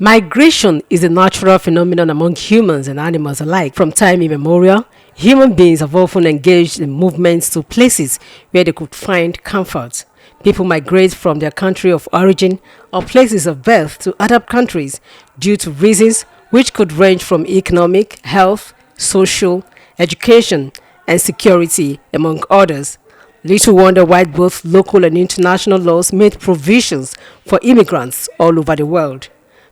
Migration is a natural phenomenon among humans and animals alike. From time immemorial, human beings have often engaged in movements to places where they could find comfort. People migrate from their country of origin or places of birth to other countries due to reasons which could range from economic, health, social, education, and security, among others. Little wonder why both local and international laws made provisions for immigrants all over the world.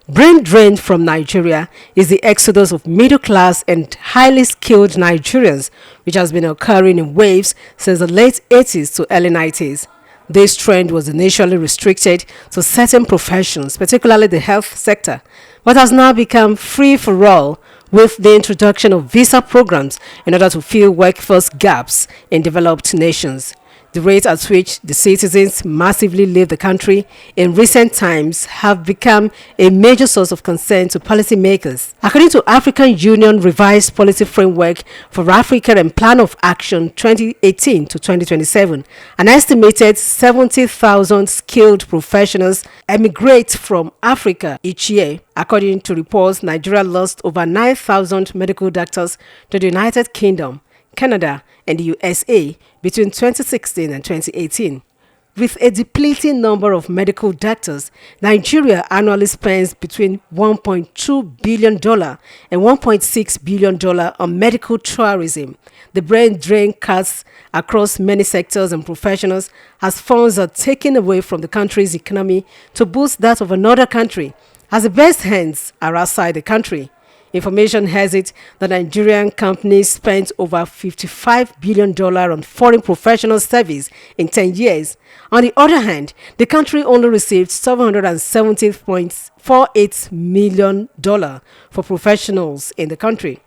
Brain drained from Nigeria is the exodus of middle class and highly skilled Nigerians, which has been occurring in waves since the late 80s to early 90s. This trend was initially restricted to certain professions, particularly the health sector, but has now become free for all with the introduction of visa programs in order to fill workforce gaps in developed nations. The rate at which the citizens massively leave the country in recent times have become a major source of concern to policymakers. According to African Union Revised Policy Framework for Africa and Plan of Action 2018 to 2027, an estimated 70,000 skilled professionals emigrate from Africa each year. According to reports, Nigeria lost over 9,000 medical doctors to the United Kingdom, Canada, and the USA between 2016 and 2018. With a depleting number of medical doctors, Nigeria annually spends between $1.2 billion and $1.6 billion on medical tourism. The brain drain cuts across many sectors and professionals as funds are taken away from the country's economy to boost that of another country, as the best hands are outside the country. Information has it that Nigerian companies spent over $55 billion on foreign professional service in 10 years. On the other hand, the country only received $770.48 million for professionals in the country.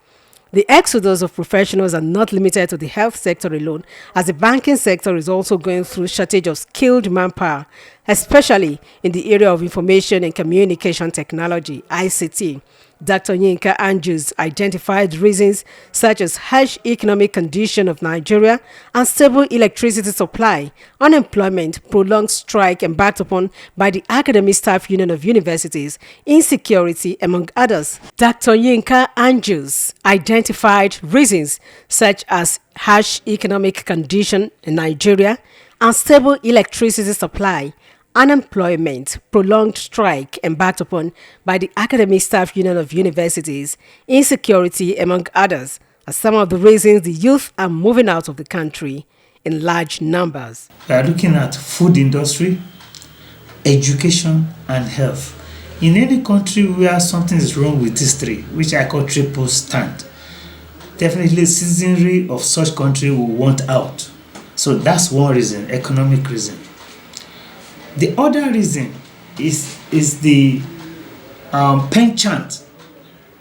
The exodus of professionals are not limited to the health sector alone, as the banking sector is also going through shortage of skilled manpower, especially in the area of information and communication technology, ICT. Dr. Yinka Andrews identified reasons such as harsh economic condition of Nigeria, unstable electricity supply, unemployment, prolonged strike embarked upon by the Academic Staff Union of Universities, insecurity, among others. Dr. Yinka Andrews identified reasons such as harsh economic condition in Nigeria, unstable electricity supply, unemployment, prolonged strike embarked upon by the Academic Staff Union of Universities, insecurity, among others, are some of the reasons the youth are moving out of the country in large numbers. We are looking at food industry, education, and health. In any country where something is wrong with these three, which I call triple stand, definitely citizenry of such country will want out. So that's one reason, economic reason. The other reason is the penchant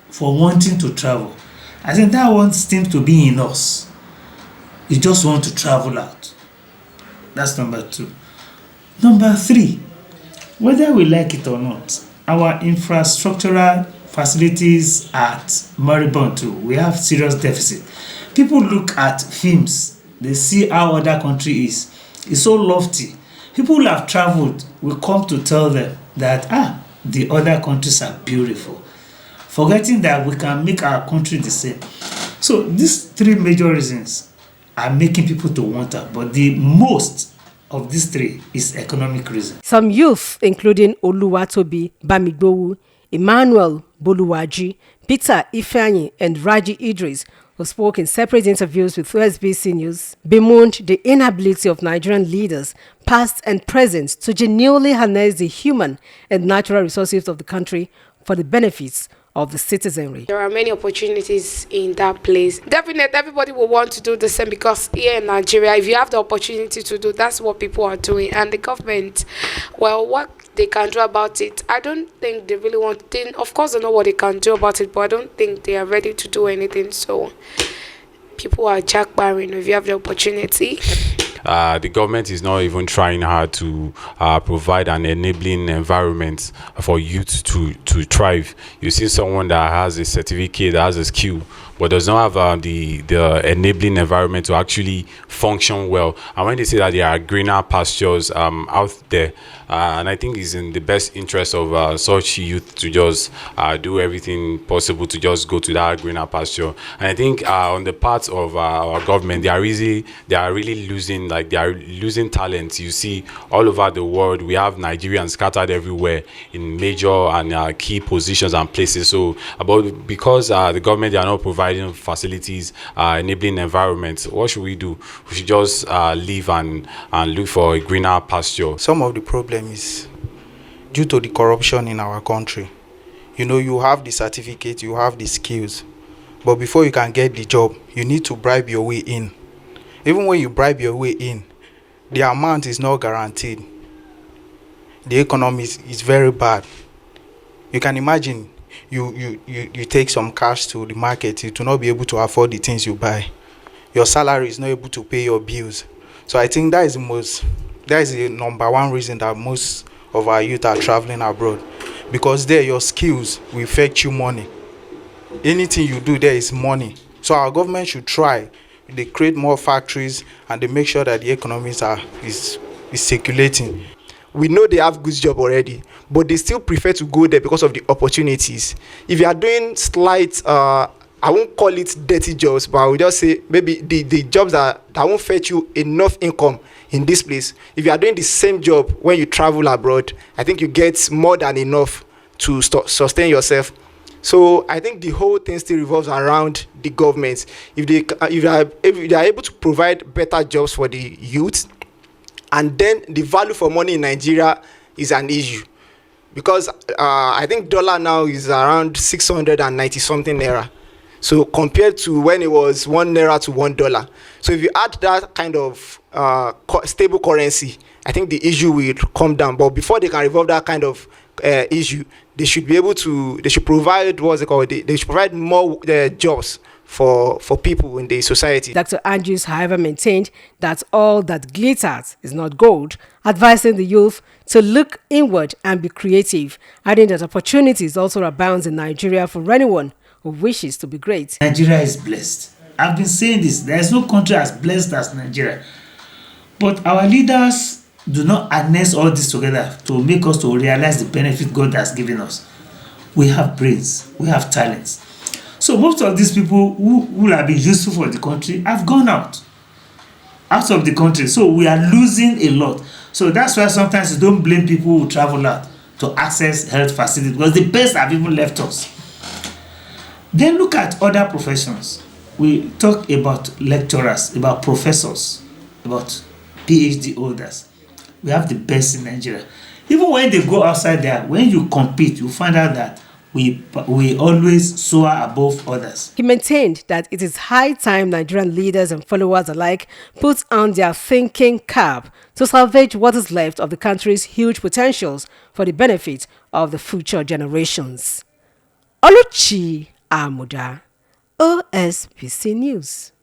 for wanting to travel. I think that one seems to be in us. You just want to travel out. That's number two. Number three, whether we like it or not, our infrastructural facilities at moribund too. We have serious deficit. People look at films, they see how other country is. It's so lofty. People who have traveled will come to tell them that the other countries are beautiful, forgetting that we can make our country the same. So these three major reasons are making people to want out, but the most of these three is economic reason. Some youth, including Oluwatobi Bamigbowu, Emmanuel Boluwaji, Peter Ifeanyi, and Raji Idris, who spoke in separate interviews with USBC News, bemoaned the inability of Nigerian leaders, past and present, to genuinely harness the human and natural resources of the country for the benefits of the citizenry. There are many opportunities in that place. Definitely, everybody will want to do the same, because here in Nigeria, if you have the opportunity to do, that's what people are doing. And the government, well, what they can do about it, I don't think they really want to. Of course, they know what they can do about it, but I don't think they are ready to do anything. So people are jackbarring. If you have the opportunity, the government is not even trying hard to provide an enabling environment for youth to thrive. You see someone that has a certificate, that has a skill, but does not have the enabling environment to actually function well. And when they say that there are greener pastures out there, and I think it's in the best interest of such youth to just do everything possible to just go to that greener pasture. And I think on the part of our government, they are really losing, like, they are losing talent. You see all over the world, we have Nigerians scattered everywhere in major and key positions and places. So because the government, they are not providing facilities, enabling environments, what should we do? We should just leave and look for a greener pasture. Some of the problem is due to the corruption in our country. You know, you have the certificate, you have the skills, but before you can get the job, you need to bribe your way in. Even when you bribe your way in, the amount is not guaranteed. The economy is very bad. You can imagine you take some cash to the market, you do not be able to afford the things you buy. Your salary is not able to pay your bills. So I think that is the number one reason that most of our youth are traveling abroad, because there your skills will fetch you money. Anything you do there is money. So our government should try. They create more factories and they make sure that the economies is circulating. We know they have good job already, but they still prefer to go there because of the opportunities. If you are doing slight, I won't call it dirty jobs, but I will just say maybe the jobs that won't fetch you enough income in this place. If you are doing the same job when you travel abroad, I think you get more than enough to sustain yourself. So I think the whole thing still revolves around the government. If they are able to provide better jobs for the youth, and then the value for money in Nigeria is an issue, because I think dollar now is around 690 something naira. So compared to when it was 1 naira to $1. So if you add that kind of stable currency, I think the issue will come down. But before they can resolve that kind of issue, they should provide they should provide more jobs for people in the society. Dr. Andrews, however, maintained that all that glitters is not gold, advising the youth to look inward and be creative, adding that opportunities also abound in Nigeria for anyone who wishes to be great. Nigeria is blessed. I've been saying this. There is no country as blessed as Nigeria. But our leaders do not harness all this together to make us to realize the benefit God has given us. We have brains. We have talents. So most of these people who will have been useful for the country have gone out of the country. So we are losing a lot. So that's why sometimes you don't blame people who travel out to access health facilities, because the best have even left us. Then look at other professions. We talk about lecturers, about professors, about PhD holders. We have the best in Nigeria. Even when they go outside there, when you compete, you find out that we always soar above others. He maintained that it is high time Nigerian leaders and followers alike put on their thinking cap to salvage what is left of the country's huge potentials for the benefit of the future generations. Oluchi Amuda, OSBC News.